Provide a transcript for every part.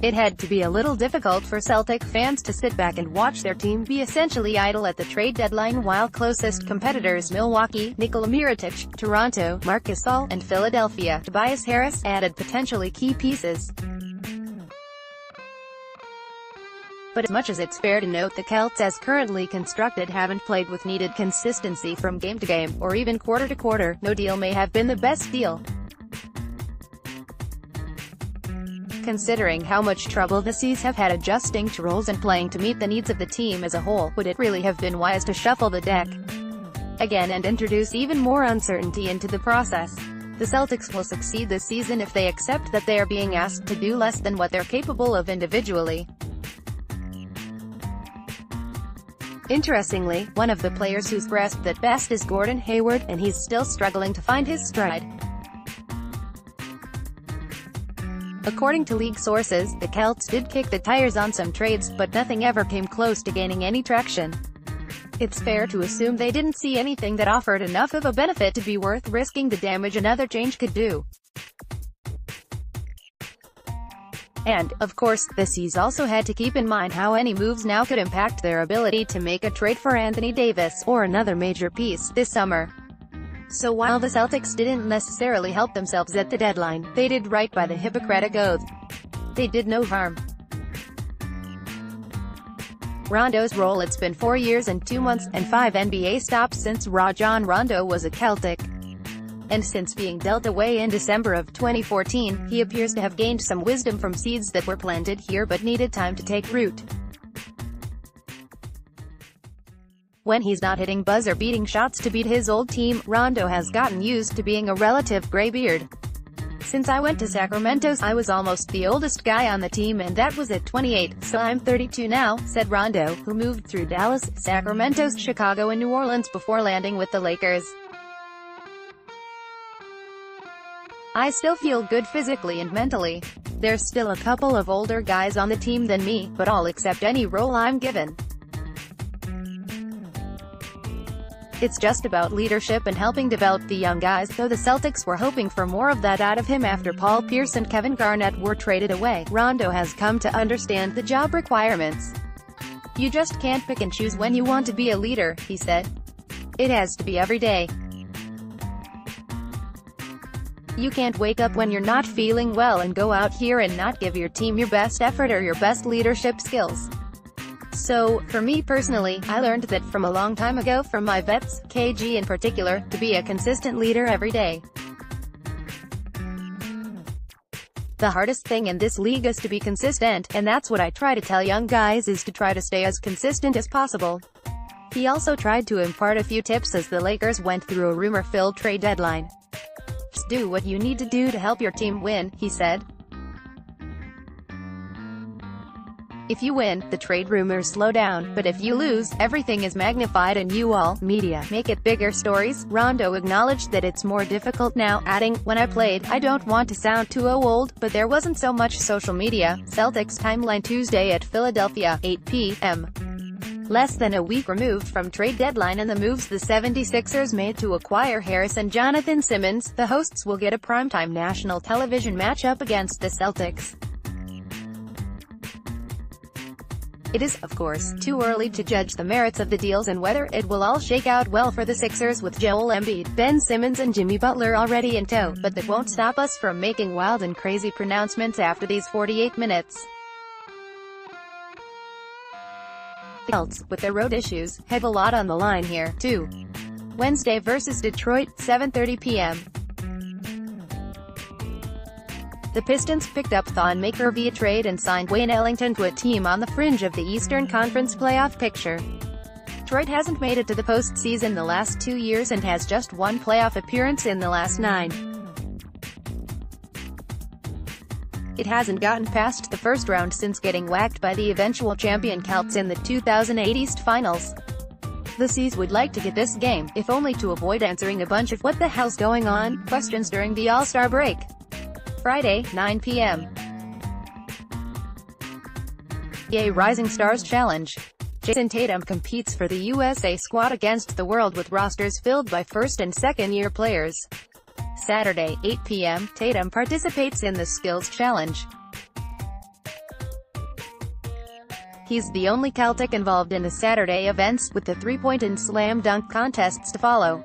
It had to be a little difficult for Celtic fans to sit back and watch their team be essentially idle at the trade deadline while closest competitors Milwaukee, Nikola Mirotic, Toronto, Marc Gasol, and Philadelphia, Tobias Harris, added potentially key pieces. But as much as it's fair to note the Celts as currently constructed haven't played with needed consistency from game to game, or even quarter to quarter, no deal may have been the best deal. Considering how much trouble the C's have had adjusting to roles and playing to meet the needs of the team as a whole, would it really have been wise to shuffle the deck again and introduce even more uncertainty into the process? The Celtics will succeed this season if they accept that they are being asked to do less than what they're capable of individually. Interestingly, one of the players who's grasped at best is Gordon Hayward, and he's still struggling to find his stride. According to league sources, the Celts did kick the tires on some trades, but nothing ever came close to gaining any traction. It's fair to assume they didn't see anything that offered enough of a benefit to be worth risking the damage another change could do. And, of course, the C's also had to keep in mind how any moves now could impact their ability to make a trade for Anthony Davis, or another major piece, this summer. So while the Celtics didn't necessarily help themselves at the deadline, they did right by the Hippocratic Oath. They did no harm. Rondo's role: it's been 4 years and 2 months, and 5 NBA stops since Rajon Rondo was a Celtic. And since being dealt away in December of 2014, he appears to have gained some wisdom from seeds that were planted here but needed time to take root. When he's not hitting buzzer-beating shots to beat his old team, Rondo has gotten used to being a relative graybeard. "Since I went to Sacramento, I was almost the oldest guy on the team, and that was at 28, so I'm 32 now," said Rondo, who moved through Dallas, Sacramento, Chicago and New Orleans before landing with the Lakers. "I still feel good physically and mentally. There's still a couple of older guys on the team than me, but I'll accept any role I'm given. It's just about leadership and helping develop the young guys," though the Celtics were hoping for more of that out of him after Paul Pierce and Kevin Garnett were traded away. Rondo has come to understand the job requirements. "You just can't pick and choose when you want to be a leader," he said. "It has to be every day. You can't wake up when you're not feeling well and go out here and not give your team your best effort or your best leadership skills. So, for me personally, I learned that from a long time ago from my vets, KG in particular, to be a consistent leader every day. The hardest thing in this league is to be consistent, and that's what I try to tell young guys, is to try to stay as consistent as possible." He also tried to impart a few tips as the Lakers went through a rumor-filled trade deadline. "Just do what you need to do to help your team win," he said. "If you win, the trade rumors slow down, but if you lose, everything is magnified and you all, media, make it bigger stories." Rondo acknowledged that it's more difficult now, adding, "When I played, I don't want to sound too old, but there wasn't so much social media." Celtics timeline: Tuesday at Philadelphia, 8 p.m. Less than a week removed from trade deadline and the moves the 76ers made to acquire Harris and Jonathan Simmons, the hosts will get a primetime national television matchup against the Celtics. It is, of course, too early to judge the merits of the deals and whether it will all shake out well for the Sixers with Joel Embiid, Ben Simmons and Jimmy Butler already in tow, but that won't stop us from making wild and crazy pronouncements after these 48 minutes. The Celts, with their road issues, have a lot on the line here, too. Wednesday versus Detroit, 7:30 p.m. The Pistons picked up Thon Maker via trade and signed Wayne Ellington to a team on the fringe of the Eastern Conference playoff picture. Detroit hasn't made it to the postseason the last 2 years and has just one playoff appearance in the last 9. It hasn't gotten past the first round since getting whacked by the eventual champion Celts in the 2008 East Finals. The C's would like to get this game, if only to avoid answering a bunch of "what the hell's going on" questions during the All-Star break. Friday, 9 p.m. NBA Rising Stars Challenge. Jason Tatum competes for the USA squad against the world with rosters filled by first- and second-year players. Saturday, 8 p.m., Tatum participates in the Skills Challenge. He's the only Celtic involved in the Saturday events, with the three-point and slam dunk contests to follow.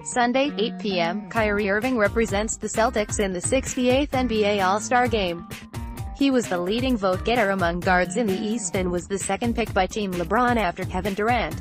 Sunday, 8 p.m., Kyrie Irving represents the Celtics in the 68th NBA All-Star Game. He was the leading vote-getter among guards in the East and was the second pick by Team LeBron after Kevin Durant.